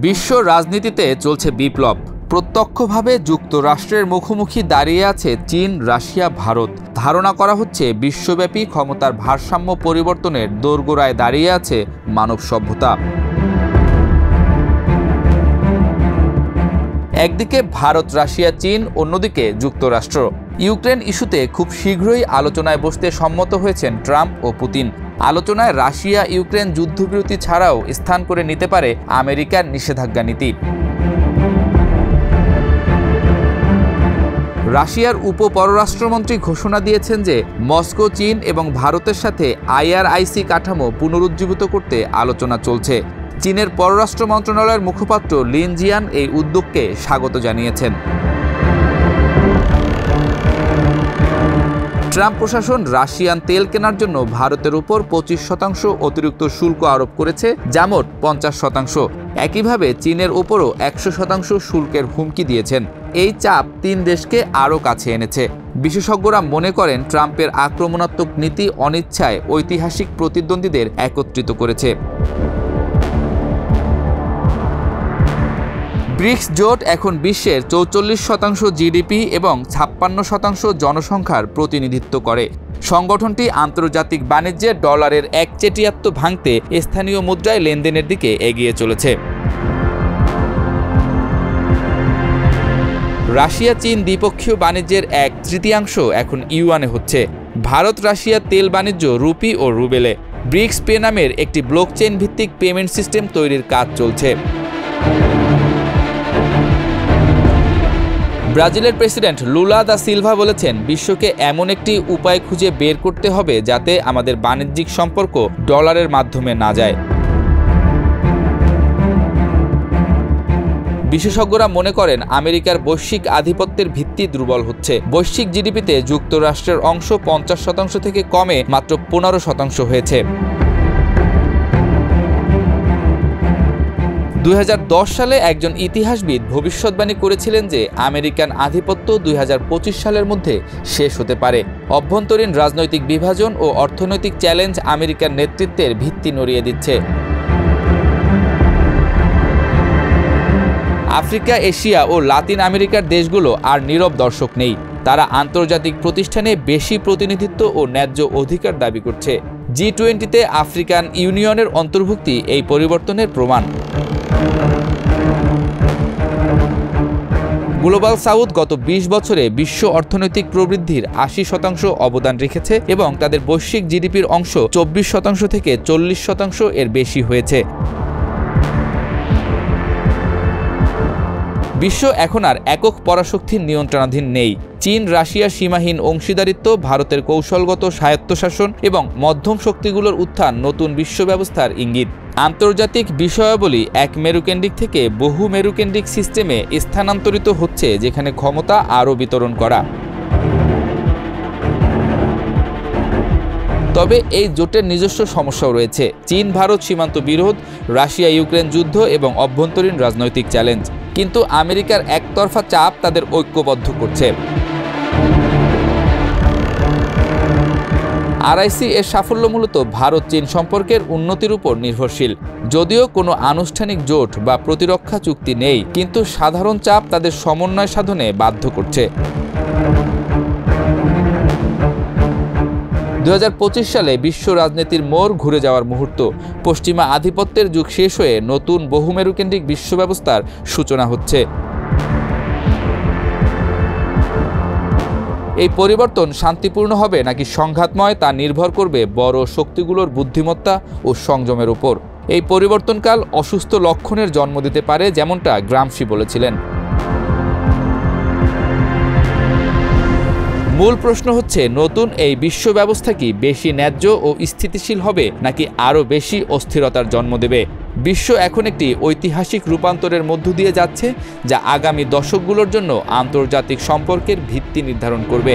বিশ্ব রাজনীতিতে চলছে বিপ্লব। প্রত্যক্ষভাবে যুক্তরাষ্ট্রের মুখোমুখি দাঁড়িয়ে আছে চীন, রাশিয়া, ভারত। ধারণা করা হচ্ছে বিশ্বব্যাপী ক্ষমতার ভারসাম্য পরিবর্তনের দোরগোড়ায় দাঁড়িয়ে আছে মানব সভ্যতা। একদিকে ভারত, রাশিয়া, চীন, অন্যদিকে যুক্তরাষ্ট্র। ইউক্রেন ইস্যুতে খুব শীঘ্রই আলোচনায় বসতে সম্মত হয়েছেন ট্রাম্প ও পুতিন। আলোচনায় রাশিয়া ইউক্রেন যুদ্ধবিরতি ছাড়াও স্থান করে নিতে পারে আমেরিকার নিষেধাজ্ঞা নীতি। রাশিয়ার উপপররাষ্ট্রমন্ত্রী ঘোষণা দিয়েছেন যে মস্কো, চীন এবং ভারতের সাথে IRIC কাঠামো পুনরুজ্জীবিত করতে আলোচনা চলছে। চীনের পররাষ্ট্র মন্ত্রণালয়ের মুখপাত্র লিন জিয়ান এই উদ্যোগকে স্বাগত জানিয়েছেন। ট্রাম্প প্রশাসন রাশিয়ান তেল কেনার জন্য ভারতের উপর 25% অতিরিক্ত শুল্ক আরোপ করেছে, যা মোট 50%। একইভাবে চীনের উপরও 100% শুল্কের হুমকি দিয়েছেন। এই চাপ তিন দেশকে আরও কাছে এনেছে। বিশেষজ্ঞরা মনে করেন ট্রাম্পের আক্রমণাত্মক নীতি অনিচ্ছায় ঐতিহাসিক প্রতিদ্বন্দ্বীদের একত্রিত করেছে। ব্রিক্স জোট এখন বিশ্বের 44% জিডিপি এবং 56% জনসংখ্যার প্রতিনিধিত্ব করে। সংগঠনটি আন্তর্জাতিক বাণিজ্যে ডলারের একচেটিয়াত্ব ভাঙতে স্থানীয় মুদ্রায় লেনদেনের দিকে এগিয়ে চলেছে। রাশিয়া চীন দ্বিপক্ষীয় বাণিজ্যের 1/3 এখন ইউয়ানে হচ্ছে। ভারত রাশিয়া তেল বাণিজ্য রুপি ও রুবেলে। ব্রিক্স পে নামের একটি ব্লকচেইন ভিত্তিক পেমেন্ট সিস্টেম তৈরির কাজ চলছে। ব্রাজিলের প্রেসিডেন্ট লুলা দা সিলভা বলেছেন, বিশ্বকে এমন একটি উপায় খুঁজে বের করতে হবে যাতে আমাদের বাণিজ্যিক সম্পর্ক ডলারের মাধ্যমে না যায়। বিশেষজ্ঞরা মনে করেন আমেরিকার বৈশ্বিক আধিপত্যের ভিত্তি দুর্বল হচ্ছে। বৈশ্বিক জিডিপিতে যুক্তরাষ্ট্রের অংশ 50% থেকে কমে মাত্র 15% হয়েছে। 2010 সালে একজন ইতিহাসবিদ ভবিষ্যৎবাণী করেছিলেন যে আমেরিকান আধিপত্য 2025 সালের মধ্যে শেষ হতে পারে। অভ্যন্তরীণ রাজনৈতিক বিভাজন ও অর্থনৈতিক চ্যালেঞ্জ আমেরিকার নেতৃত্বের ভিত্তি নড়িয়ে দিচ্ছে। আফ্রিকা, এশিয়া ও লাতিন আমেরিকার দেশগুলো আর নীরব দর্শক নেই। তারা আন্তর্জাতিক প্রতিষ্ঠানে বেশি প্রতিনিধিত্ব ও ন্যায্য অধিকার দাবি করছে। G20-তে আফ্রিকান ইউনিয়নের অন্তর্ভুক্তি এই পরিবর্তনের প্রমাণ। গ্লোবাল সাউথ গত 20 বছরে বিশ্ব অর্থনৈতিক প্রবৃদ্ধির 80% অবদান রেখেছে এবং তাদের বৈশ্বিক জিডিপির অংশ 24% থেকে 40% এর বেশি হয়েছে। বিশ্ব এখন আর একক পরাশক্তির নিয়ন্ত্রণাধীন নেই। চীন, রাশিয়ার সীমাহীন অংশীদারিত্ব, ভারতের কৌশলগত স্বায়ত্তশাসন এবং মধ্যম শক্তিগুলোর উত্থান নতুন বিশ্ব ব্যবস্থার ইঙ্গিত। আন্তর্জাতিক বিষয়াবলী এক মেরুকেন্দ্রিক থেকে বহু মেরুকেন্দ্রিক সিস্টেমে স্থানান্তরিত হচ্ছে, যেখানে ক্ষমতা আরও বিতরণ করা। তবে এই জোটের নিজস্ব সমস্যাও রয়েছে। চীন ভারত সীমান্ত বিরোধ, রাশিয়া ইউক্রেন যুদ্ধ এবং অভ্যন্তরীণ রাজনৈতিক চ্যালেঞ্জ। কিন্তু আমেরিকার একতরফা চাপ তাদের ঐক্যবদ্ধ করছে। RIC এর সাফল্য মূলত ভারত চীন সম্পর্কের উন্নতির উপর নির্ভরশীল। যদিও কোনো আনুষ্ঠানিক জোট বা প্রতিরক্ষা চুক্তি নেই, কিন্তু সাধারণ চাপ তাদের সমন্বয় সাধনে বাধ্য করছে। 2025 সালে বিশ্ব রাজনীতির মোড় ঘুরে যাওয়ার মুহূর্ত। পশ্চিমা আধিপত্যের যুগ শেষ হয়ে নতুন বহুমেরুকেন্দ্রিক বিশ্ব ব্যবস্থার সূচনা হচ্ছে। এই পরিবর্তন শান্তিপূর্ণ হবে নাকি সংঘাতময় তা নির্ভর করবে বড় শক্তিগুলোর বুদ্ধিমত্তা ও সংযমের উপর। এই পরিবর্তনকাল অসুস্থ লক্ষণের জন্ম দিতে পারে, যেমনটা গ্রামশি বলেছিলেন। মূল প্রশ্ন হচ্ছে, নতুন এই বিশ্ব ব্যবস্থা কি বেশি ন্যায্য ও স্থিতিশীল হবে নাকি আরও বেশি অস্থিরতার জন্ম দেবে? বিশ্ব এখন একটি ঐতিহাসিক রূপান্তরের মধ্য দিয়ে যাচ্ছে, যা আগামী দশকগুলোর জন্য আন্তর্জাতিক সম্পর্কের ভিত্তি নির্ধারণ করবে।